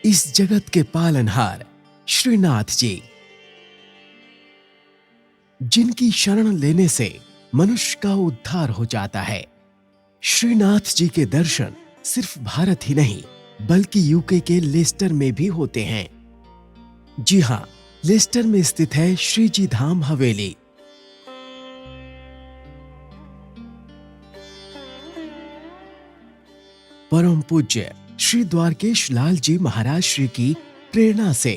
इस जगत के पालनहार श्रीनाथ जी, जिनकी शरण लेने से मनुष्य का उद्धार हो जाता है। श्रीनाथ जी के दर्शन सिर्फ भारत ही नहीं बल्कि यूके के लेस्टर में भी होते हैं। जी हां, लेस्टर में स्थित है श्री जी धाम हवेली। परम पूज्य श्री द्वारकेश लाल जी महाराज श्री की प्रेरणा से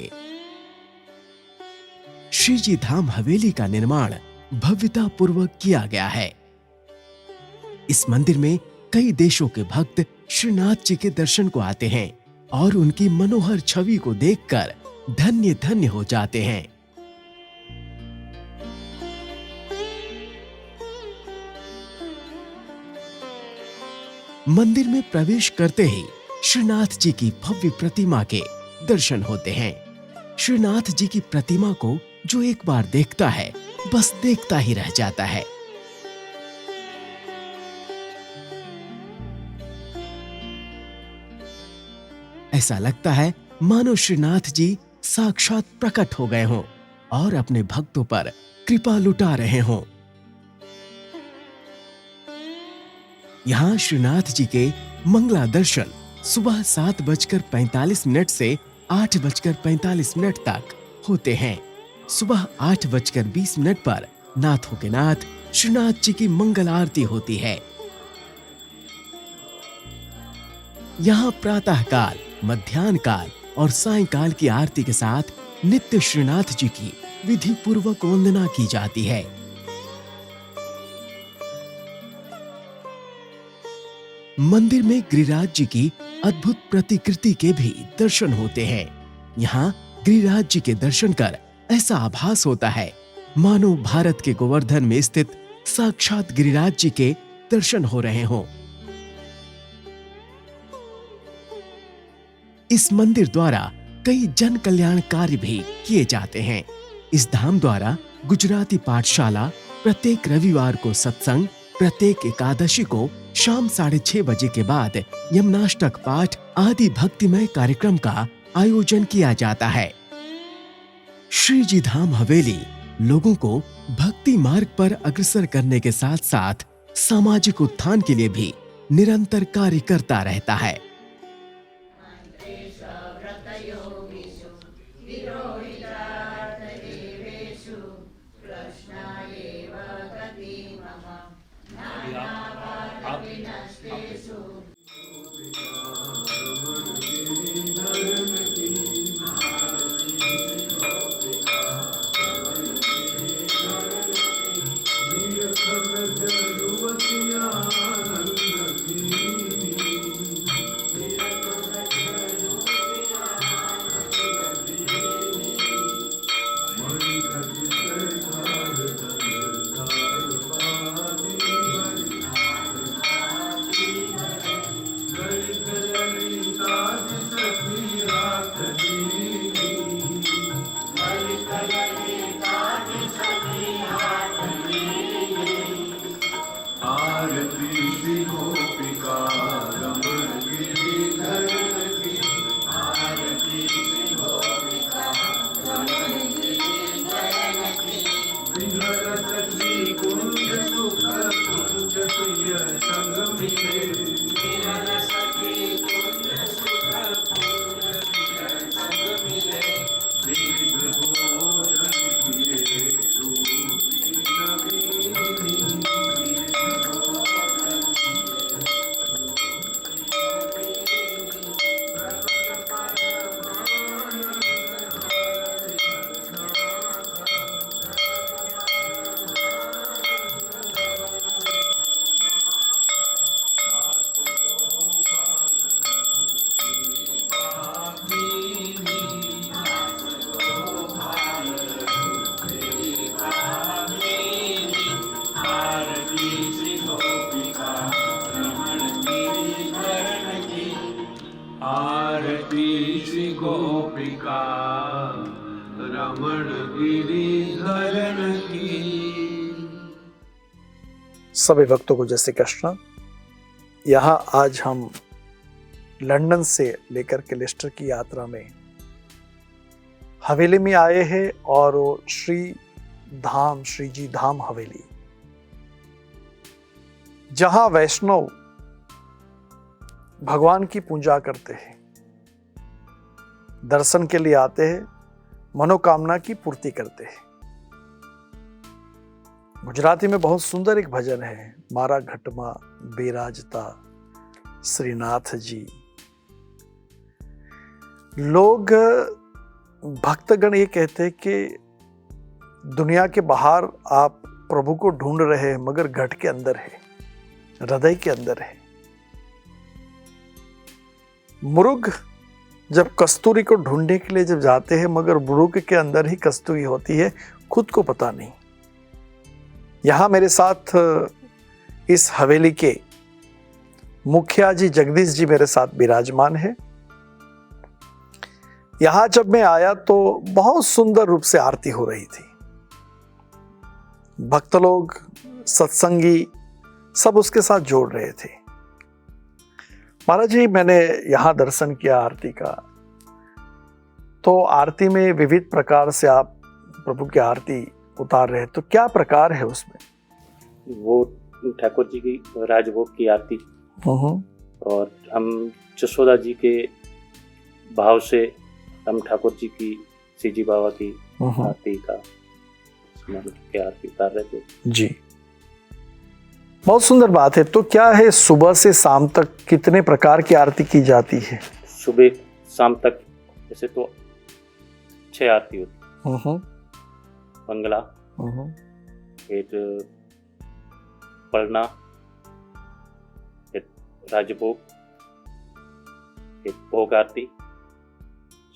श्री जी धाम हवेली का निर्माण भव्यता पूर्वक किया गया है। इस मंदिर में कई देशों के भक्त श्रीनाथ जी के दर्शन को आते हैं और उनकी मनोहर छवि को देखकर धन्य धन्य हो जाते हैं। मंदिर में प्रवेश करते ही श्रीनाथ जी की भव्य प्रतिमा के दर्शन होते हैं। श्रीनाथ जी की प्रतिमा को जो एक बार देखता है बस देखता ही रह जाता है। ऐसा लगता है मानो श्रीनाथ जी साक्षात प्रकट हो गए हों और अपने भक्तों पर कृपा लुटा रहे हों। यहाँ श्रीनाथ जी के मंगला दर्शन सुबह 7:45 से 8:45 तक होते हैं। सुबह 8:20 पर नाथों के नाथ श्रीनाथ जी की मंगल आरती होती है। यहाँ प्रातः काल, मध्याह्न काल और सायंकाल की आरती के साथ नित्य श्रीनाथ जी की विधि पूर्वक वंदना की जाती है। मंदिर में गिरिराज जी की अद्भुत प्रतिकृति के भी दर्शन होते हैं। यहाँ गिरिराज जी के दर्शन कर ऐसा आभास होता है मानो भारत के गोवर्धन में स्थित साक्षात गिरिराज जी के दर्शन हो रहे हों। इस मंदिर द्वारा कई जन कल्याण कार्य भी किए जाते हैं। इस धाम द्वारा गुजराती पाठशाला, प्रत्येक रविवार को सत्संग, प्रत्येक एकादशी को शाम 6:30 बजे के बाद यमनाष्टक पाठ आदि भक्तिमय कार्यक्रम का आयोजन किया जाता है। श्री जी धाम हवेली लोगों को भक्ति मार्ग पर अग्रसर करने के साथ साथ सामाजिक उत्थान के लिए भी निरंतर कार्य करता रहता है। गोपिका रमण गिरिधरन की। सभी भक्तों को जय श्री कृष्ण। यहाँ आज हम लंदन से लेकर के लेस्टर की यात्रा में हवेली में आए हैं और वो श्री जी धाम हवेली, जहां वैष्णव भगवान की पूजा करते हैं, दर्शन के लिए आते हैं, मनोकामना की पूर्ति करते हैं। गुजराती में बहुत सुंदर एक भजन है, मारा घटमा बेराजता श्रीनाथ जी। लोग भक्तगण ये कहते हैं कि दुनिया के बाहर आप प्रभु को ढूंढ रहे हैं, मगर घट के अंदर है, हृदय के अंदर है। मुर्ग जब कस्तूरी को ढूंढने के लिए जब जाते हैं, मगर मुर्ग के अंदर ही कस्तूरी होती है, खुद को पता नहीं। यहां मेरे साथ इस हवेली के मुखिया जी जगदीश जी मेरे साथ विराजमान है। यहां जब मैं आया तो बहुत सुंदर रूप से आरती हो रही थी। भक्त लोग, सत्संगी सब उसके साथ जोड़ रहे थे। महाराज जी, मैंने यहां दर्शन किया आरती का, तो आरती में विविध प्रकार से आप प्रभु की आरती उतार रहे, तो क्या प्रकार है उसमें? वो ठाकुर जी की राजभोग की आरती, और हम जसोदा जी के भाव से हम ठाकुर जी की सीजी बाबा की आरती का आरती उतार रहे थे जी। बहुत सुंदर बात है। तो क्या है, सुबह से शाम तक कितने प्रकार की आरती की जाती है? सुबह शाम तक जैसे तो 6 आरती होती, मंगला, फिर पढ़ना, फिर राजभोग, फिर भोग आरती,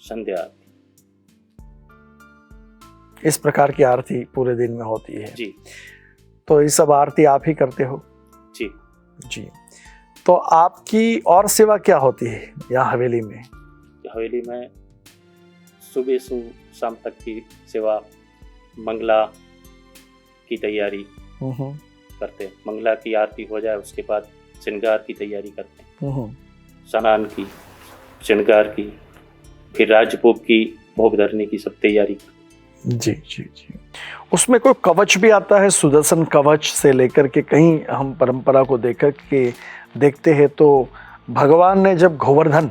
संध्या आरती। इस प्रकार की आरती पूरे दिन में होती है जी। तो ये सब आरती आप ही करते हो? जी जी। तो आपकी और सेवा क्या होती है यहाँ हवेली में? हवेली में सुबह से शाम तक की सेवा, मंगला की तैयारी करते हैं। मंगला की आरती हो जाए उसके बाद श्रृंगार की तैयारी करते हैं, स्नान की, श्रृंगार की, फिर राजभोग की, भोग धरने की सब तैयारी। जी जी जी। उसमें कोई कवच भी आता है, सुदर्शन कवच से लेकर के, कहीं हम परंपरा को देकर के देखते हैं तो भगवान ने जब गोवर्धन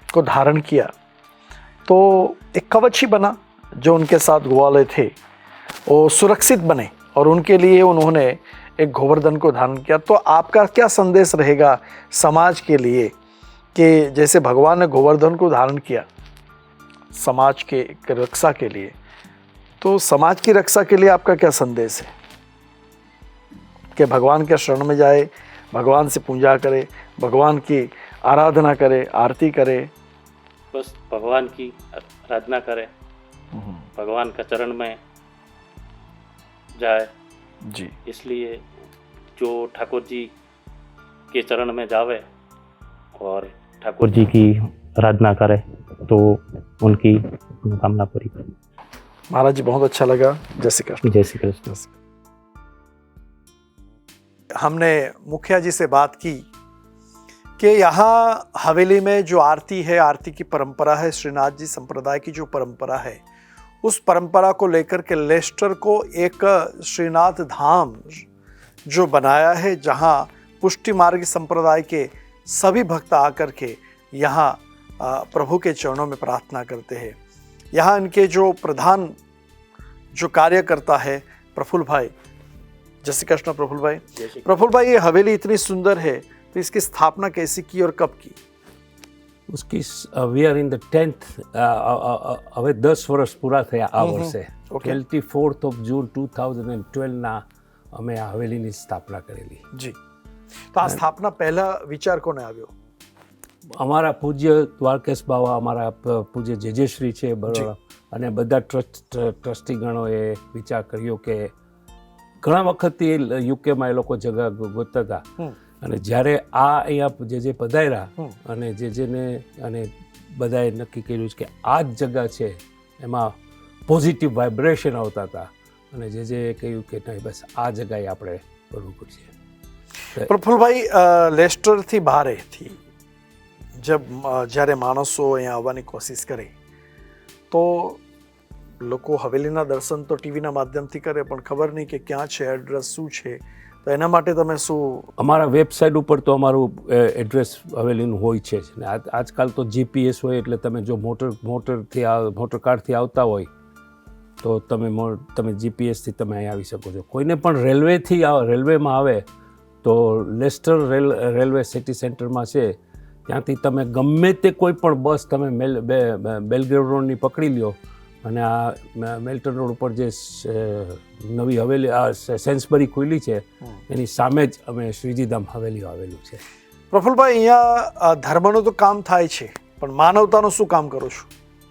को धारण किया तो एक कवच ही बना, जो उनके साथ ग्वाले थे वो सुरक्षित बने, और उनके लिए उन्होंने एक गोवर्धन को धारण किया। तो आपका क्या संदेश रहेगा समाज के लिए कि जैसे भगवान ने गोवर्धन को धारण किया समाज के रक्षा के लिए, तो समाज की रक्षा के लिए आपका क्या संदेश है? कि भगवान के शरण में जाए, भगवान से पूजा करे, भगवान की आराधना करे, आरती करे, बस भगवान की आराधना करे, भगवान का चरण में जाए जी। इसलिए जो ठाकुर जी के चरण में जावे और ठाकुर जी की आराधना करे तो उनकी मनोकामना पूरी करे। महाराज जी, बहुत अच्छा लगा। जय श्री कृष्ण। जय श्री कृष्ण। हमने मुखिया जी से बात की कि यहाँ हवेली में जो आरती है, आरती की परंपरा है, श्रीनाथ जी संप्रदाय की जो परंपरा है, उस परंपरा को लेकर के लेस्टर को एक श्रीनाथ धाम जो बनाया है, जहाँ पुष्टि मार्ग संप्रदाय के सभी भक्त आकर के यहाँ प्रभु के चरणों में प्रार्थना करते हैं। यहाँ इनके जो प्रधान जो कार्यकर्ता है प्रफुल्ल भाई, जय श्री कृष्ण प्रफुल्ल भाई। प्रफुल्ल भाई, ये हवेली इतनी सुंदर है, तो इसकी स्थापना कैसी की और कब की? उसकी we are in the 10th, હવે 10 વર્ષ પૂરા થયા આ વર્ષે। 24th of June 2012 ના અમે આ હવેલીની સ્થાપના કરેલી। જી। તો આ સ્થાપના પહેલા વિચાર કોને આવ્યો? અમારા પૂજ્ય દ્વારકેશ બાવા, અમારા પૂજ્ય જેજેશ્રી છે બરોડા, અને બધા ટ્રસ્ટીગણોએ વિચાર કર્યો કે ઘણા વખતથી યુકેમાં એ લોકો જગા ગોતતા હતા, અને જ્યારે આ અહીંયા જે પધાર્યા અને જેને અને બધાએ નક્કી કર્યું કે આ જ જગ્યા છે, એમાં પોઝિટિવ વાઇબ્રેશન આવતા હતા, અને જે કહ્યું કે નહીં, બસ આ જગ્યાએ આપણે કરવું પડશે। પ્રફુલ્લ ભાઈ, લેસ્ટરથી બહારે થી જ્યારે માણસો અહીંયા આવવાની કોશિશ કરે તો લોકો હવેલીના દર્શન તો ટીવીના માધ્યમથી કરે, પણ ખબર નહીં કે ક્યાં છે, એડ્રેસ શું છે, તો એના માટે તમે શું? અમારા વેબસાઇટ ઉપર તો અમારું એડ્રેસ હવેલીનું હોય છે જ ને. આજકાલ તો જીપીએસ હોય એટલે તમે જો મોટર કારથી આવતા હોય તો તમે જીપીએસથી તમે અહીં આવી શકો છો. કોઈને પણ રેલવેમાં આવે તો લેસ્ટર રેલવે સિટી સેન્ટરમાં છે, ત્યાંથી તમે ગમે તે કોઈ પણ બસ તમે બેલગ્રેવ રોડની પકડી લ્યો અને આ મેલ્ટન રોડ ઉપર જે નવી હવેલી સેન્સબરી ખુલી છે એની સામે જ અમે શ્રીજીધામ હવેલી આવેલું છે. પ્રફુલભાઈ, અહીંયા ધર્મનું તો કામ થાય છે, પણ માનવતાનું શું કામ કરો છો?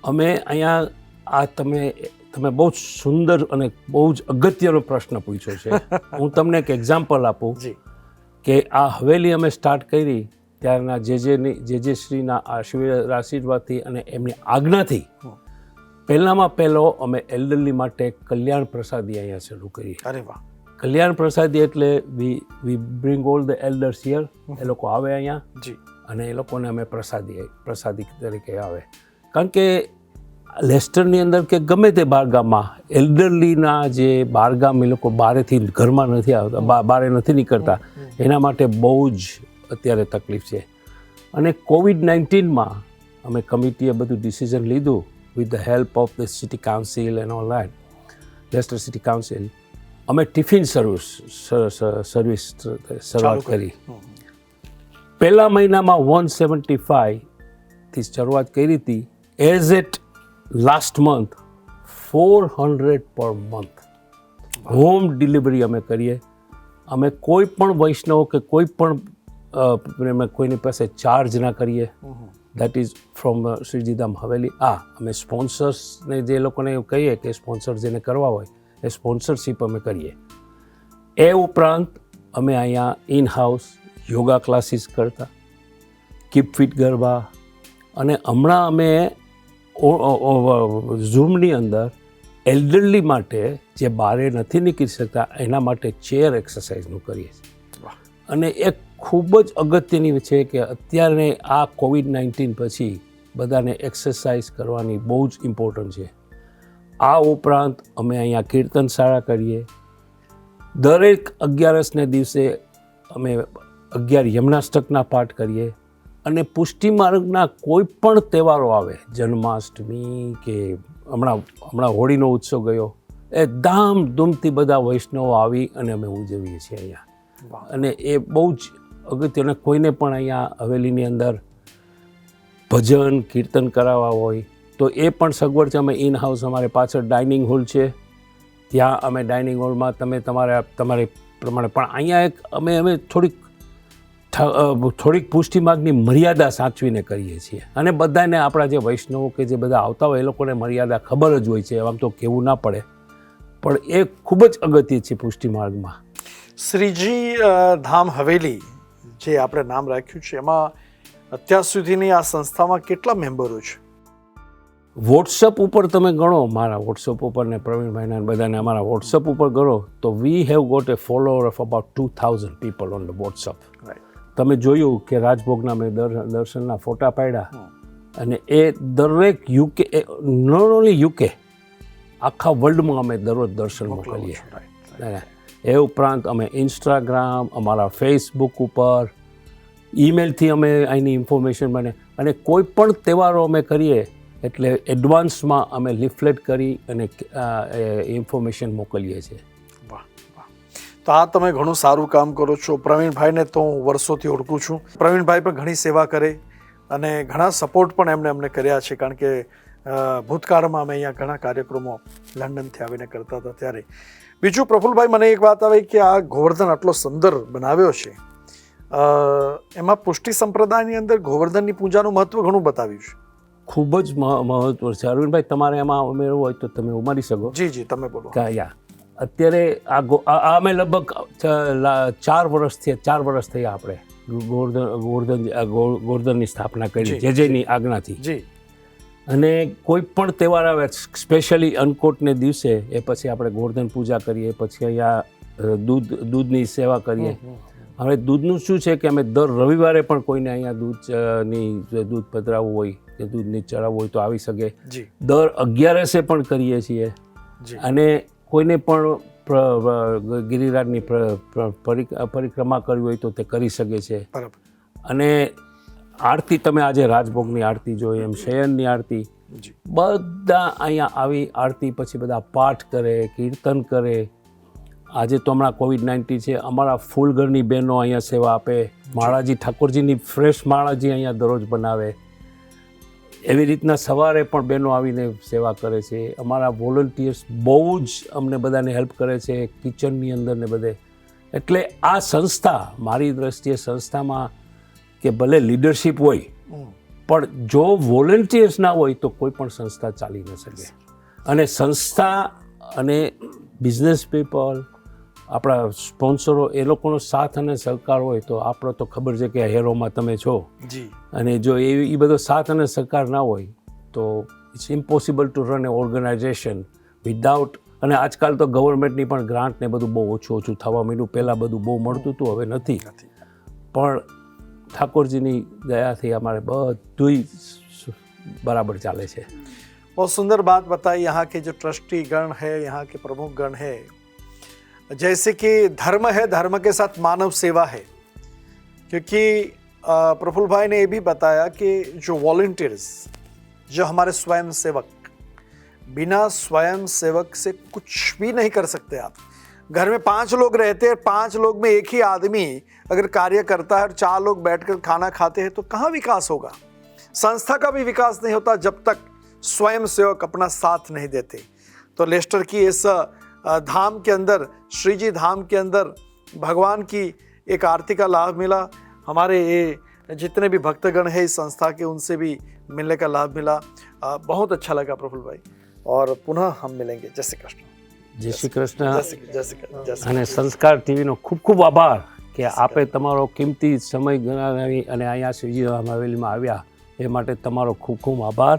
અમે અહીંયા આ તમે બહુ જ સુંદર અને બહુ જ અગત્યનો પ્રશ્ન પૂછ્યો છે. હું તમને એક એક્ઝામ્પલ આપું કે આ હવેલી અમે સ્ટાર્ટ કરી ત્યારના જે શ્રીના આશીર્વાદથી અને એમની આજ્ઞાથી પહેલામાં પહેલો અમે એલ્ડરલી માટે કલ્યાણ પ્રસાદી અહીંયા શરૂ કરી. અરે વાહ! કલ્યાણ પ્રસાદી એટલે we bring all the elders here. એ લોકો આવે અહીંયા જી, અને એ લોકોને અમે પ્રસાદી તરીકે આવે. કારણ કે લેસ્ટરની અંદર કે ગમે તે બારગામમાં એલ્ડરલીના જે બારગામ એ લોકો બારેથી ઘરમાં નથી આવતા, બારે નથી નીકળતા, એના માટે બહુ જ અત્યારે તકલીફ છે. અને કોવિડ-19માં અમે કમિટીએ બધું ડિસિઝન લીધું with the help of the city council and all that, Leicester City Council, અમે ટિફિન સર્વિસ શરૂઆત કરી. પહેલા મહિનામાં 175થી શરૂઆત કરી હતી. As at last month 400 per month home delivery અમે કરીએ. અમે કોઈ પણ વૈષ્ણવ કે કોઈ પણ કોઈની પાસે ચાર્જ ના કરીએ. That is from Shrijidham Haveli. અમે સ્પોન્સર્સને જે લોકોને કહીએ કે સ્પોન્સર જેને કરવા હોય એ સ્પોન્સરશીપ અમે કરીએ. એ ઉપરાંત અમે અહીંયા ઇન હાઉસ યોગા ક્લાસીસ કરતા, કીપ ફિટ ગરબા, અને હમણાં અમે ઝૂમની અંદર એલ્ડરલી માટે જે બારે નથી નીકળી શકતા એના માટે ચેર એક્સરસાઇઝનું કરીએ છીએ. અને એક ખૂબ જ અગત્યની છે કે અત્યારે આ કોવિડ-19 પછી બધાને એક્સરસાઇઝ કરવાની બહુ જ ઇમ્પોર્ટન્ટ છે. આ ઉપરાંત અમે અહીંયા કીર્તન શાળા કરીએ. દરેક 11સને દિવસે અમે 11 યમનાષ્ટકના પાઠ કરીએ. અને પુષ્ટિ માર્ગના કોઈ પણ તહેવારો આવે, જન્માષ્ટમી કે હમણાં હોળીનો ઉત્સવ ગયો, એ ધામધૂમથી બધા વૈષ્ણવો આવી અને અમે ઉજવીએ છીએ અહીંયા. અને એ બહુ જ અગત્યને કોઈને પણ અહીંયા હવેલીની અંદર ભજન કીર્તન કરાવવા હોય તો એ પણ સગવડ છે. અમે ઇન હાઉસ અમારે પાછળ ડાઇનિંગ હોલ છે, ત્યાં અમે ડાઇનિંગ હોલમાં તમે તમારે પ્રમાણે પણ અહીંયા એક અમે થોડીક પુષ્ટિ માર્ગની મર્યાદા સાચવીને કરીએ છીએ. અને બધાને આપણા જે વૈષ્ણવો કે જે બધા આવતા હોય એ લોકોને મર્યાદા ખબર જ હોય છે, આમ તો કહેવું ના પડે, પણ એ ખૂબ જ અગત્ય છે પુષ્ટિ માર્ગમાં. શ્રીજી ધામ હવેલી જે આપણે નામ રાખ્યું છે, એમાં અત્યાર સુધીની આ સંસ્થામાં કેટલા મેમ્બરો છે? વોટ્સઅપ ઉપર તમે ગણો, મારા વોટ્સઅપ ઉપર ને પ્રવીણભાઈના બધાને અમારા વોટ્સઅપ ઉપર ગણો તો we have got a follower of about 2000 people on the WhatsApp. તમે જોયું કે રાજભોગના મેં દર્શનના ફોટા પાડ્યા, અને એ દરેક યુકે, નોટ ઓનલી યુકે, આખા વર્લ્ડમાં અમે દરરોજ દર્શન મોકલીએ. એ ઉપરાંત અમે ઇન્સ્ટાગ્રામ, અમારા ફેસબુક ઉપર, ઈમેલથી અમે અહીંની ઇન્ફોર્મેશન બને, અને કોઈ પણ તહેવારો અમે કરીએ એટલે એડવાન્સમાં અમે લિફલેટ કરી અને ઇન્ફોર્મેશન મોકલીએ છીએ. વાહ વાહ! તો આ તમે ઘણું સારું કામ કરો છો. પ્રવીણભાઈને તો હું વર્ષોથી ઓળખું છું. પ્રવીણભાઈ પણ ઘણી સેવા કરે અને ઘણા સપોર્ટ પણ એમને અમને કર્યા છે, કારણ કે ભૂતકાળમાં અમે અહીંયા ઘણા કાર્યક્રમો લંડનથી આવીને કરતા હતા ત્યારે. બીજું પ્રફુલભાઈ, મને એક વાત આવી કે આ ગોવર્ધન આટલો સુંદર બનાવ્યો છે, એમાં પુષ્ટિ સંપ્રદાયની અંદર ગોવર્ધનની પૂજાનું મહત્વ ઘણું બતાવ્યું છે. ખૂબ જ મહત્વ છે. અરવિંદભાઈ, તમારે એમાં ઉમેરવું હોય તો તમે ઉમેરી શકો. જી જી, તમે બોલો. અત્યારે આ અમે લગભગ 4 વર્ષ થયા આપણે ગોવર્ધનની સ્થાપના કરી જેજેની આજ્ઞાથી. જી. અને કોઈ પણ તહેવાર આવે, સ્પેશિયલી અન્નકોટને દિવસે, એ પછી આપણે ગોવર્ધન પૂજા કરીએ, પછી અહીંયા દૂધની સેવા કરીએ, હવે દૂધનું શું છે કે અમે દર રવિવારે પણ કોઈને અહીંયા દૂધ પધરાવવું હોય કે દૂધની ચડાવવું હોય તો આવી શકે. જી દર 11 પણ કરીએ છીએ. જી અને કોઈને પણ ગિરિરાજની પરિક્રમા કરવી હોય તો તે કરી શકે છે. બરાબર. અને આરતી તમે આજે રાજભોગની આરતી જોઈ એમ શયનની આરતી જી બધા અહીંયા આવી આરતી પછી બધા પાઠ કરે, કીર્તન કરે. આજે તો હમણાં COVID-19 છે, અમારા ફૂલઘરની બહેનો અહીંયા સેવા આપે, માળાજી ઠાકોરજીની ફ્રેશ માળાજી અહીંયા દરરોજ બનાવે. એવી રીતના સવારે પણ બહેનો આવીને સેવા કરે છે. અમારા વોલન્ટિયર્સ બહુ જ અમને બધાને હેલ્પ કરે છે કિચનની અંદર ને બધે. એટલે આ સંસ્થા મારી દ્રષ્ટિએ સંસ્થામાં કે ભલે લીડરશિપ હોય પણ જો વોલન્ટિયર્સ ના હોય તો કોઈ પણ સંસ્થા ચાલી ન શકે. અને સંસ્થા અને બિઝનેસ પીપલ, આપણા સ્પોન્સરો, એ લોકોનો સાથ અને સહકાર હોય તો આપણો તો ખબર છે કે હેરોમાં તમે છો. જી અને જો એ બધો સાથ અને સહકાર ના હોય તો it's impossible to run a organisation without. અને આજકાલ તો ગવર્મેન્ટની પણ ગ્રાન્ટ ને બધું બહુ ઓછું થવા માંડ્યું. પહેલાં બધું બહુ મળતું હતું, હવે નથી. પણ ઠાકોરજીની દયાથી અમારે બધું बराबर चाले छे. बहुत सुंदर बात बताई. यहाँ के जो ट्रस्टी गण है, यहाँ के प्रमुख गण है, जैसे कि धर्म है, धर्म के साथ मानव सेवा है. क्योंकि प्रफुल्ल भाई ने ये भी बताया कि जो वॉलंटियर्स, जो हमारे स्वयं सेवक, बिना स्वयं सेवक से कुछ भी नहीं कर सकते आप. घर में 5 लोग रहते हैं, 5 लोग में एक ही आदमी अगर कार्य करता है और 4 लोग बैठकर खाना खाते हैं तो कहाँ विकास होगा. संस्था का भी विकास नहीं होता जब तक स्वयं सेवक अपना साथ नहीं देते. तो लेस्टर की इस धाम के अंदर, श्रीजी धाम के अंदर भगवान की एक आरती का लाभ मिला. हमारे ये जितने भी भक्तगण हैं इस संस्था के, उनसे भी मिलने का लाभ मिला. बहुत अच्छा लगा प्रफुल्ल भाई. और पुनः हम मिलेंगे. जय श्री कृष्ण. जय श्री कृष्ण. जय श्री कृष्ण. અને સંસ્કાર ટીવીનો ખૂબ ખૂબ આભાર કે આપે તમારો કિંમતી સમય ગણાવી અને અહીંયા શ્રીજી હવેલીમાં આવ્યા એ માટે તમારો ખૂબ ખૂબ આભાર.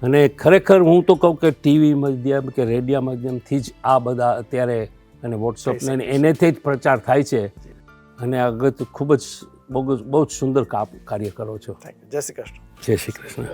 અને ખરેખર હું તો કહું કે ટીવી માધ્યમ કે રેડિયો માધ્યમથી જ આ બધા અત્યારે અને વોટ્સઅપ ને એનેથી જ પ્રચાર થાય છે. અને આગળ ખૂબ જ બહુ જ સુંદર કાર્ય કરો છો. જય શ્રી કૃષ્ણ. જય શ્રી કૃષ્ણ.